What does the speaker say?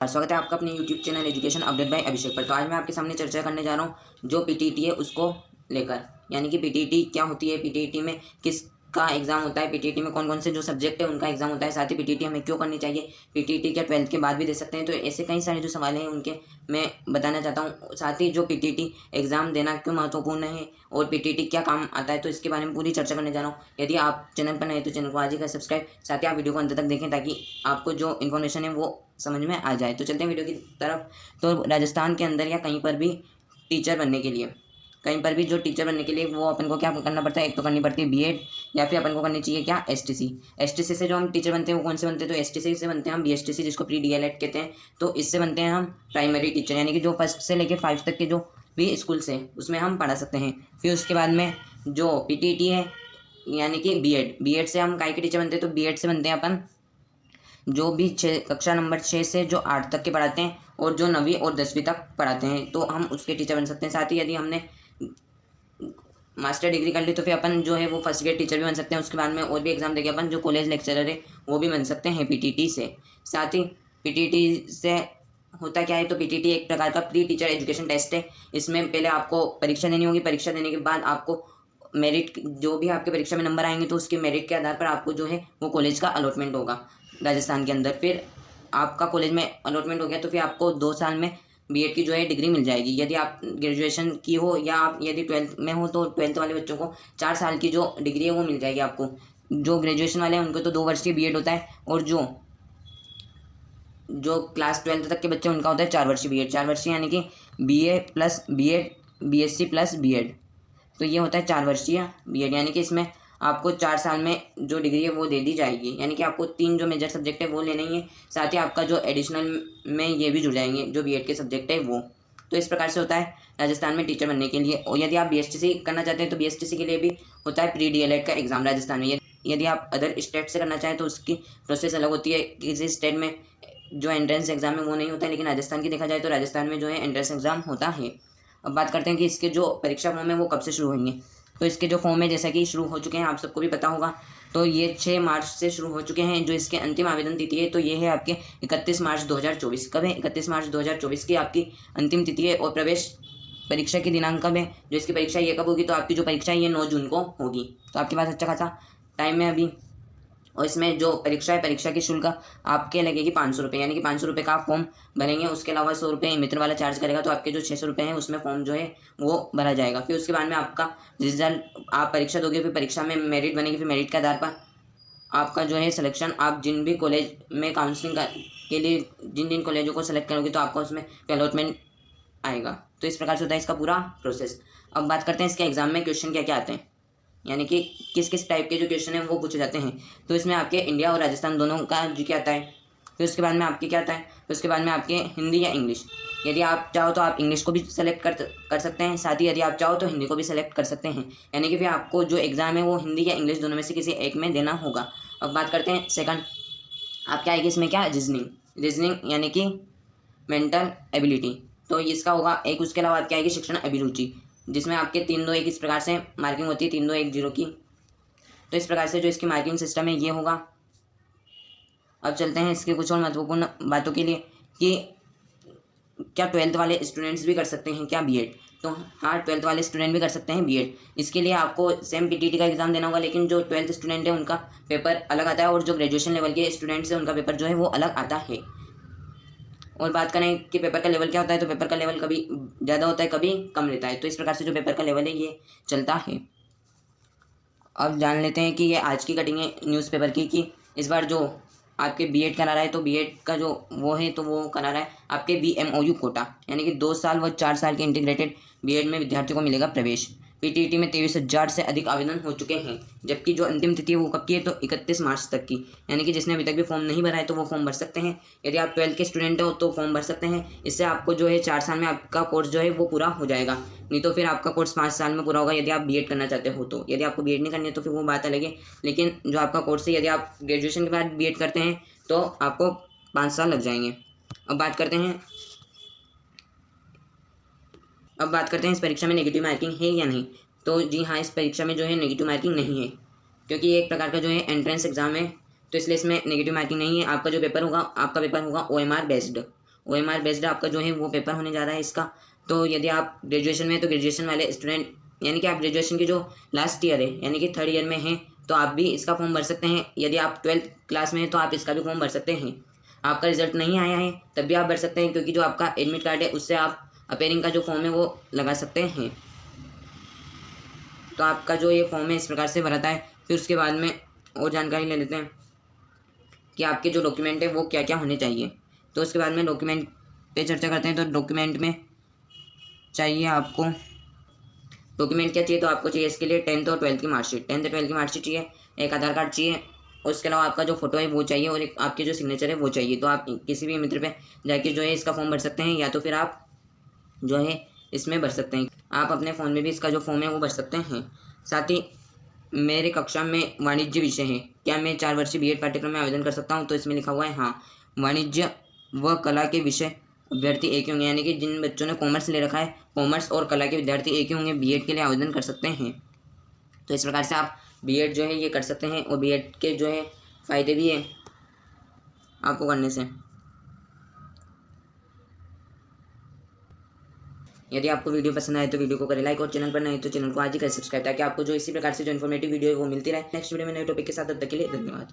स्वागत है आपका अपने YouTube channel education update by Abhishek पर। तो आज मैं आपके सामने चर्चा करने जा रहा हूँ जो पीटीईटी है उसको लेकर, यानी कि पीटीईटी क्या होती है, पीटीईटी में किसका एग्जाम होता है, पीटीईटी में कौन कौन से जो सब्जेक्ट है उनका एग्जाम होता है, साथ ही पीटीईटी हमें क्यों करनी चाहिए, पीटीईटी क्या 12th के बाद भी दे सकते हैं। तो ऐसे कई सारे जो सवाल हैं उनके मैं बताना चाहता हूँ। साथ ही जो पीटीईटी एग्जाम देना क्यों महत्वपूर्ण है और पीटीईटी क्या काम आता है, तो इसके बारे में पूरी चर्चा करने जा रहा हूँ। यदि आप चैनल पर नए तो चैनल को आज ही कर सब्सक्राइब, साथ ही आप वीडियो को अंत तक देखें ताकि आपको जो इन्फॉर्मेशन है वो समझ में आ जाए। तो चलते हैं वीडियो की तरफ। तो राजस्थान के अंदर या कहीं पर भी टीचर बनने के लिए, कहीं पर भी जो टीचर बनने के लिए वो अपन को क्या करना पड़ता है, एक तो करनी पड़ती है बीएड, या फिर अपन को करनी चाहिए क्या, एसटीसी। एसटीसी से जो हम टीचर बनते हैं वो कौन से बनते हैं, तो एसटीसी से बनते हैं हम बीएसटीसी, जिसको प्री डीएलएड कहते हैं। तो इससे बनते हैं हम प्राइमरी टीचर, यानी कि जो 1st से लेकर 5 तक के जो भी स्कूल से उसमें हम पढ़ा सकते हैं। फिर उसके बाद में जो पीटीईटी है यानी कि बीएड, बीएड से हम काय के टीचर बनते हैं, तो बीएड से बनते हैं अपन जो भी कक्षा नंबर 6 से जो 8 तक के पढ़ाते हैं और जो 9वीं और 10वीं तक पढ़ाते हैं, तो हम उसके टीचर बन सकते हैं। साथ ही यदि हमने मास्टर डिग्री कर ली तो फिर अपन जो है वो फर्स्ट ग्रेड टीचर भी बन सकते हैं। उसके बाद में और भी एग्जाम देके अपन जो कॉलेज लेक्चरर है वो भी बन सकते हैं पीटीईटी से। साथ ही पीटीईटी से होता क्या है, तो पीटीईटी एक प्रकार का प्री टीचर एजुकेशन टेस्ट है। इसमें पहले आपको परीक्षा देनी होगी, परीक्षा देने के बाद आपको मेरिट, जो भी आपके परीक्षा में नंबर आएंगे तो उसके मेरिट के आधार पर आपको जो है वो कॉलेज का अलॉटमेंट होगा राजस्थान के अंदर। फिर आपका कॉलेज में अलॉटमेंट हो गया तो फिर आपको 2 साल में बीएड की जो है डिग्री मिल जाएगी। यदि आप ग्रेजुएशन की हो या आप यदि 12th में हो तो 12th वाले बच्चों को 4 साल की जो डिग्री है वो मिल जाएगी आपको। जो ग्रेजुएशन वाले हैं उनको तो 2 वर्ष की बीएड होता है, और जो जो क्लास 12th तक के बच्चे उनका होता है 4 वर्षीय बीएड। 4 वर्षीय यानी कि BA plus BEd, BSc plus BEd, तो ये होता है 4 वर्षीय बीएड। यानी कि इसमें आपको 4 साल में जो डिग्री है वो दे दी जाएगी, यानी कि आपको 3 जो मेजर सब्जेक्ट है वो लेने ही है, साथ ही आपका जो एडिशनल में ये भी जुड़ जाएंगे जो बीएड के सब्जेक्ट है वो। तो इस प्रकार से होता है राजस्थान में टीचर बनने के लिए। और यदि आप बीएसटीसी करना चाहते हैं तो बीएसटीसी के लिए भी होता है प्री डीएलएड का एग्जाम राजस्थान में। यदि आप अदर स्टेट से करना चाहें तो उसकी प्रोसेस अलग होती है। किसी स्टेट में जो एंट्रेंस एग्जाम है वो नहीं होता है, लेकिन राजस्थान की देखा जाए तो राजस्थान में जो है एंट्रेंस एग्जाम होता है। अब बात करते हैं कि इसके जो परीक्षा फॉर्म है वो कब से शुरू होंगे। तो इसके जो फॉर्म है जैसा कि शुरू हो चुके हैं, आप सबको भी पता होगा, तो ये 6 मार्च से शुरू हो चुके हैं। जो इसके अंतिम आवेदन तिथि है तो ये है आपके 31 मार्च 2024। कब है, 31 मार्च 2024 की आपकी अंतिम तिथि है। और प्रवेश परीक्षा की दिनांक कब है, जो इसकी परीक्षा ये कब होगी, तो आपकी जो परीक्षा है ये 9 जून को होगी। तो आपके पास अच्छा खासा टाइम है अभी। और इसमें जो परीक्षा है, परीक्षा की शुल्क आपके लगेगी 500 रुपये, यानी कि 500 रुपये का आप फॉर्म भरेंगे। उसके अलावा 100 रुपये मित्र वाला चार्ज करेगा, तो आपके जो 600 रुपये हैं उसमें फॉर्म जो है वो भरा जाएगा। फिर उसके बाद में आपका रिजल्ट, आप परीक्षा दोगे, फिर परीक्षा में मेरिट बनेगी, फिर मेरिट के आधार पर आपका जो है सिलेक्शन, आप जिन भी कॉलेज में काउंसलिंग के लिए जिन जिन कॉलेजों को सेलेक्ट करोगे तो आपको उसमें अलॉटमेंट आएगा। तो इस प्रकार से होता है इसका पूरा प्रोसेस। अब बात करते हैं इसके एग्जाम में क्वेश्चन क्या क्या आते हैं, यानी कि किस किस टाइप के जो क्वेश्चन हैं वो पूछे जाते हैं। तो इसमें आपके इंडिया और राजस्थान दोनों का जीके आता है। फिर उसके बाद में आपके क्या आता है, फिर उसके बाद में आपके हिंदी या इंग्लिश। यदि आप चाहो तो आप इंग्लिश को भी सेलेक्ट कर सकते हैं, साथ ही यदि आप चाहो तो हिंदी को भी सेलेक्ट कर सकते हैं। यानी कि फिर आपको जो एग्ज़ाम है वो हिंदी या इंग्लिश दोनों में से किसी एक में देना होगा। अब बात करते हैं सेकंड, आप क्या आएगी इसमें, क्या, रीजनिंग। रीजनिंग यानी कि मेंटल एबिलिटी, तो इसका होगा एक। उसके अलावा आपकी आएगी शिक्षण अभिरुचि, जिसमें आपके 3 2 1 इस प्रकार से मार्किंग होती है, 3 2 1 0 की। तो इस प्रकार से जो इसकी मार्किंग सिस्टम है ये होगा। अब चलते हैं इसके कुछ और महत्वपूर्ण बातों के लिए कि क्या 12th वाले स्टूडेंट्स भी कर सकते हैं क्या बीएड। तो हाँ, 12th वाले स्टूडेंट भी कर सकते हैं बीएड। इसके लिए आपको सेम पीटीईटी का एग्जाम देना होगा, लेकिन जो 12th स्टूडेंट है उनका पेपर अलग आता है और जो ग्रेजुएशन लेवल के स्टूडेंट्स हैं उनका पेपर जो है वो अलग आता है। और बात करें कि पेपर का लेवल क्या होता है, तो पेपर का लेवल कभी ज़्यादा होता है कभी कम रहता है। तो इस प्रकार से जो पेपर का लेवल है ये चलता है। अब जान लेते हैं कि ये आज की कटिंग है न्यूज़पेपर की, कि इस बार जो आपके बीएड करा रहा है तो बीएड का जो वो है तो वो करा रहा है आपके बीएमओयू कोटा, यानी कि 2 साल व 4 साल के इंटीग्रेटेड बीएड में विद्यार्थियों को मिलेगा प्रवेश। पीटीईटी में 23,000 से अधिक आवेदन हो चुके हैं, जबकि जो अंतिम तिथि है वो कब की है, तो 31 मार्च तक की। यानी कि जिसने अभी तक भी फॉर्म नहीं भरा है तो वो फॉर्म भर सकते हैं। यदि आप 12th के स्टूडेंट हो तो फॉर्म भर सकते हैं। इससे आपको जो है 4 साल में आपका कोर्स जो है वो पूरा हो जाएगा। नहीं तो फिर आपका कोर्स 5 साल में पूरा होगा यदि आप बीएड करना चाहते हो। तो यदि आपको बीएड नहीं करनी है तो फिर वो बात अलग है, लेकिन जो आपका कोर्स है, यदि आप ग्रेजुएशन के बाद बीएड करते हैं तो आपको 5 साल लग जाएंगे। अब बात करते हैं इस परीक्षा में नेगेटिव मार्किंग है या नहीं। तो जी हाँ, इस परीक्षा में जो है नेगेटिव मार्किंग नहीं है, क्योंकि ये एक प्रकार का जो है एंट्रेंस एग्जाम है, तो इसलिए इसमें नेगेटिव मार्किंग नहीं है। आपका पेपर होगा OMR बेस्ड, OMR बेस्ड आपका जो है वो पेपर होने जा रहा है इसका। तो यदि आप ग्रेजुएशन में हैं तो ग्रेजुएशन वाले स्टूडेंट, यानी कि आप ग्रेजुएशन की जो लास्ट ईयर है यानी कि थर्ड ईयर में हैं तो आप भी इसका फॉर्म भर सकते हैं। यदि आप 12th क्लास में हैं तो आप इसका भी फॉर्म भर सकते हैं। आपका रिजल्ट नहीं आया है तब भी आप भर सकते हैं, क्योंकि जो आपका एडमिट कार्ड है उससे आप अपेयरिंग का जो फॉर्म है वो लगा सकते हैं। तो आपका जो ये फॉर्म है इस प्रकार से भरता है। फिर उसके बाद में और जानकारी ले लेते हैं कि आपके जो डॉक्यूमेंट है वो क्या क्या होने चाहिए। तो उसके बाद में डॉक्यूमेंट पे चर्चा करते हैं। तो डॉक्यूमेंट में चाहिए आपको, डॉक्यूमेंट क्या चाहिए, तो आपको चाहिए इसके लिए 10th और 12th की मार्कशीट, 10th और 12th की मार्कशीट चाहिए, एक आधार कार्ड चाहिए, और उसके अलावा आपका जो फोटो है वो चाहिए, और एक आपकी जो सिग्नेचर है वो चाहिए। तो आप किसी भी मित्र पे जाके जो है इसका फॉर्म भर सकते हैं, या तो फिर आप जो है इसमें भर सकते हैं। आप अपने फ़ोन में भी इसका जो फॉर्म है वो भर सकते हैं। साथ ही मेरे कक्षा में वाणिज्य विषय है, क्या मैं 4 वर्षीय बीएड पाठ्यक्रम में आवेदन कर सकता हूँ? तो इसमें लिखा हुआ है हाँ, वाणिज्य व कला के विषय अभ्यर्थी एक ही होंगे, यानी कि जिन बच्चों ने कॉमर्स ले रखा है, कॉमर्स और कला के विद्यार्थी एक ही होंगे, बीएड के लिए आवेदन कर सकते हैं। तो इस प्रकार से आप बीएड जो है ये कर सकते हैं, और बीएड के जो है फ़ायदे भी हैं आपको करने से। यदि आपको वीडियो पसंद आए तो वीडियो को करें लाइक, और चैनल पर नए तो चैनल को आज ही करें सब्सक्राइब, ताकि आपको जो इसी प्रकार से जो इन्फॉर्मेटिव वीडियो है वो मिलती रहे। नेक्स्ट वीडियो में नए टॉपिक के साथ, तब तक के लिए धन्यवाद।